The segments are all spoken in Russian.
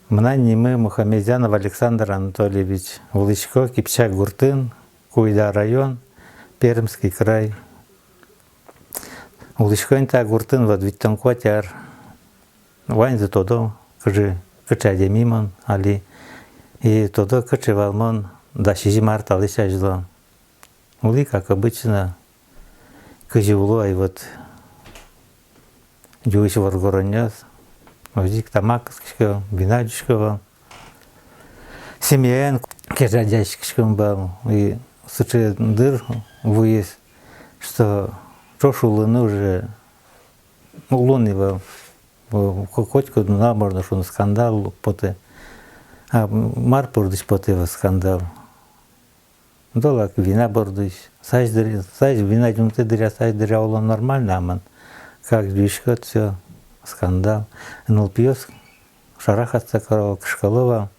Мына немы Мухамедянов Александр Анатольевич, Улычко, Кипчак, Гуртын, Куйда район, Пермский край. Улычко-нта Гуртын вот виттон котяр. Вань todo, кыча демимон, али. И todo кыча валмон, да 6 марта лыша ждал. Ули, как обычно, кыживло, и вот дюйш воргоронёс. Возик тамак кышкы, вина кышкы. Семьян кежадящик кышкы был. И сычы дыр выезд, что прошлый уже лунный был. Котку наборно, что скандал поте. А мар пордыш поте скандал. Долак вина бордыш. Саж вина джунты дыря, саж дыря улон нормально, аман. Как движка, все. Скандал. Нолпиос, шарахатса корова, кышкалова.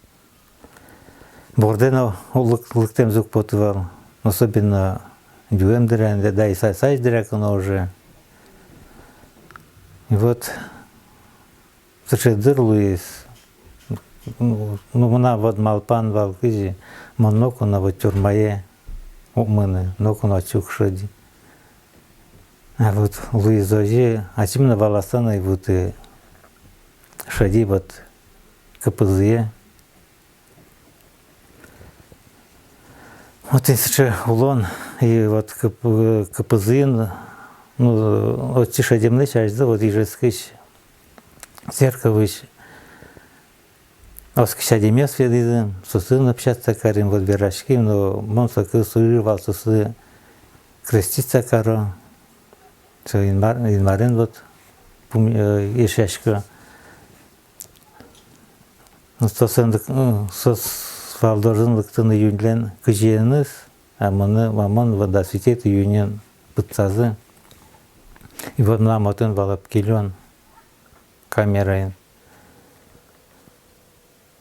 Бордено лыктем звук потывал. Особенно дюем дыря, да и саж дыря, но уже. И вот, слушай, дырлу есть. Ну, мына вот малпан вал кизи, моноку на вот тюрмае умыны, ноку на чукшади. А вот Луизоje, а именно волосана и вот и шади вот КПЗЕ. Вот если улон и вот КПЗЕ, ну вот тишадемный часть, да вот ижескиш церковыш, оскишадемес ведизм, сусын общаться карим вот берашки, но монса кысурировал сусы креститься каро. Инмарин вот ешешка. Сос валдоржынлыктын июньлен кыжиеныз, а мамон вода светит июнен пытсазы. И вот нам отын валап келен камерайн.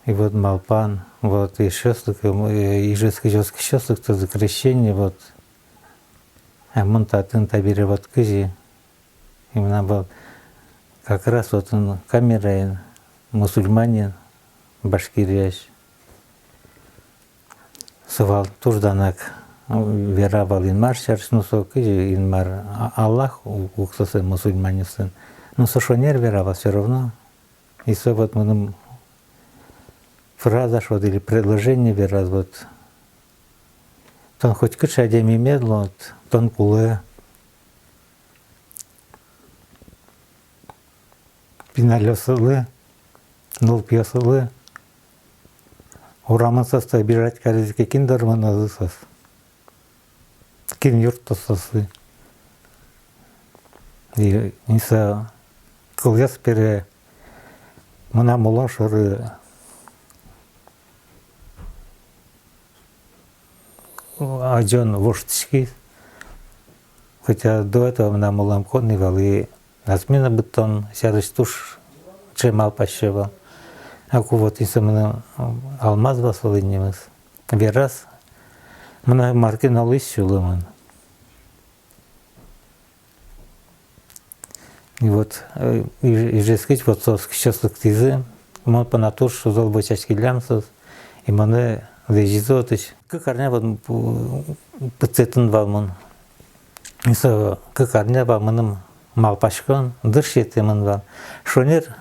И вот малпан, вот и шеслык, и жескажёский шеслык, то за крещение вот. А монтатын табире вот кыжи. Именно был как раз вот он камерайн, мусульманин, башкирияш. Сывал тужданак веравал инмар шаршну со кыжи инмар Аллах уксосы мусульманин. Но сошонер веравал все равно. И со вот мы фраза вот или предложение вераз вот. Тон хоть кыша деми медло, тон куле. Пиналёсылы, нул пьёсылы. Урамынсыз та бирать каризке киндерман азысыз. Кин юрт тосысы. И ниса кылгас пере мына мулан шыры Аджон вождский, хотя до этого на мулам коннивал и азмина бутон сядыш туш чемал пащевал. Аку вот если мы алмаз басылынемыз, верас мына маркин алыш чулымын. И вот и жескич вот сос кичослык тизы, мы по натур шузол бочачки лямсыз, и мы лежизотыш. Как арня вот пыцетін валмын. Мысалы, как арня валмыным малпашкан, дырш етемін вал. Шонер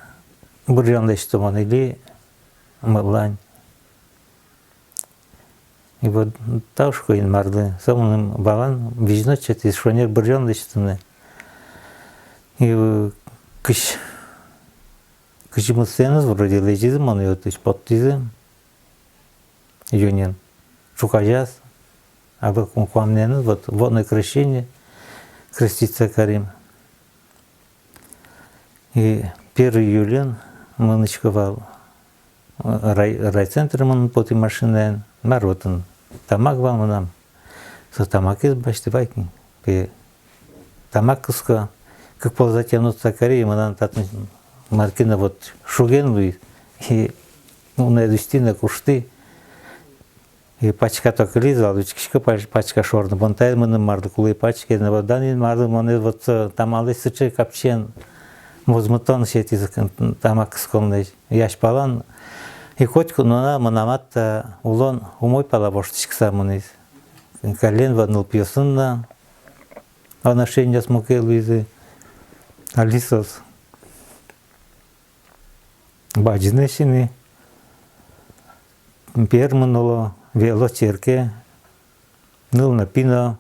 буржанда иштоман или мылань. И вот таушко инмарды. Самым балан вижнот чати шонер буржанда иштоны. И кыш вроде лежизм, он ее подтизм. Юнин. Шукажас, а вы кумненыз, вот водное крещение, креститься Карим. И 1 июля мы начковал райцентр, мы по этой машине, народ, тамак вам нам, со тамак из башти байки, тамак куска, как ползатянуться Карим, мы нам татны маркина вот шуген, и на эдустина кушты. И пачка только лизал, кишка пачка шорна, бонтай мы марды кулы пачки, на водан марды мы вот там алысычы капчен, возмутон сети тамак скомный, яш палан, И котку нона манаматта улон умой пала боштишкса мунис. Кален ванул пьесунна. Отношения с Мукелуизы. Алисос. Баджинешины. Пермануло. Вело черке. Ныл напино.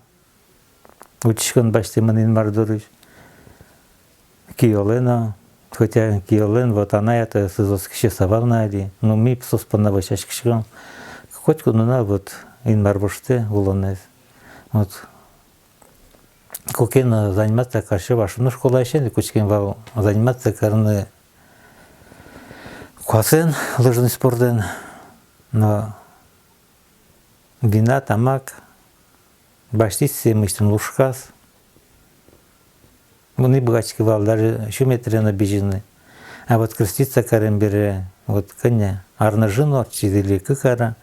Учишкан башти манин мардурыш. Киолена. Хотя Киолен, вот она это сызоскище саварнайди. Но ми псос панавачашкишкан. Котку нона вот ин марбуште улонез. Вот. Кокен заниматься карşı var. Ну школа еще кучкен вал заниматься карны квасен лыжный спортен. Но вина тамак баштицы мыштым лушкас. Буны богачки вал даже шуметрена бежины. А вот креститься карен бере вот коня арнажину отчидили кыкара.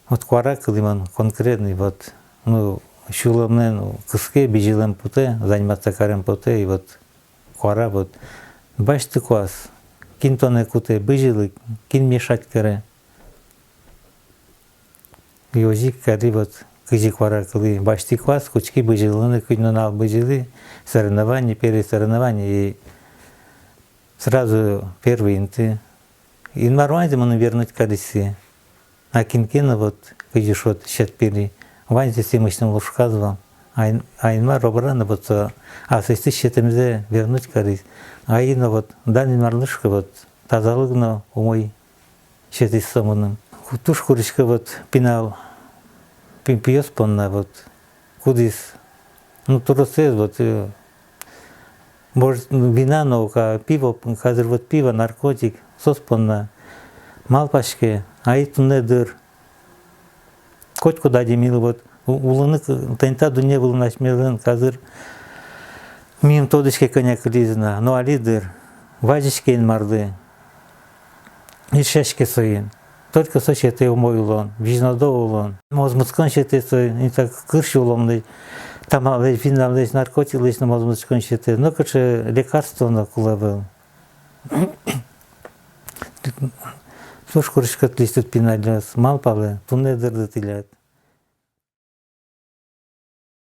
Вот квара кылыман конкретный вот ну шуламнен кыске бежилем путе заниматься карен путе и вот квара вот башты квас кинтоне куте бежили кин мешать каре. И озик кари вот кыжи квара кылы башты квас кучки бежилыны кыннал бежили соревнования перед соревнованием и сразу первый инты. И нормально мы вернуть кадиси. А кинкина вот видишь вот сейчас пили. Ваньте семечным лушказывал. Айнма робрана вот а сости щетемзе вернуть кадис. Айна вот дани марлышка вот тазалыгно умой щетис самуным. Туш курочка вот пинал пимпиос понна вот кудис. Ну туросез вот может вина наука пиво хазыр вот пиво наркотик сос понна малпашке ай тунедыр. Котку дади мил вот улыны тента дуне был начмелен казыр мим тодышке коньяк лизна но алидыр вазишкейн марды ишешке соин только сочете умой улон вижнодо улон мозмускан шете соин и так кырши уломный там финалный наркотик лично мозмускан шете но короче лекарство на кулабел Слушай, курочка листит пинать мал пале тунедыр дытилят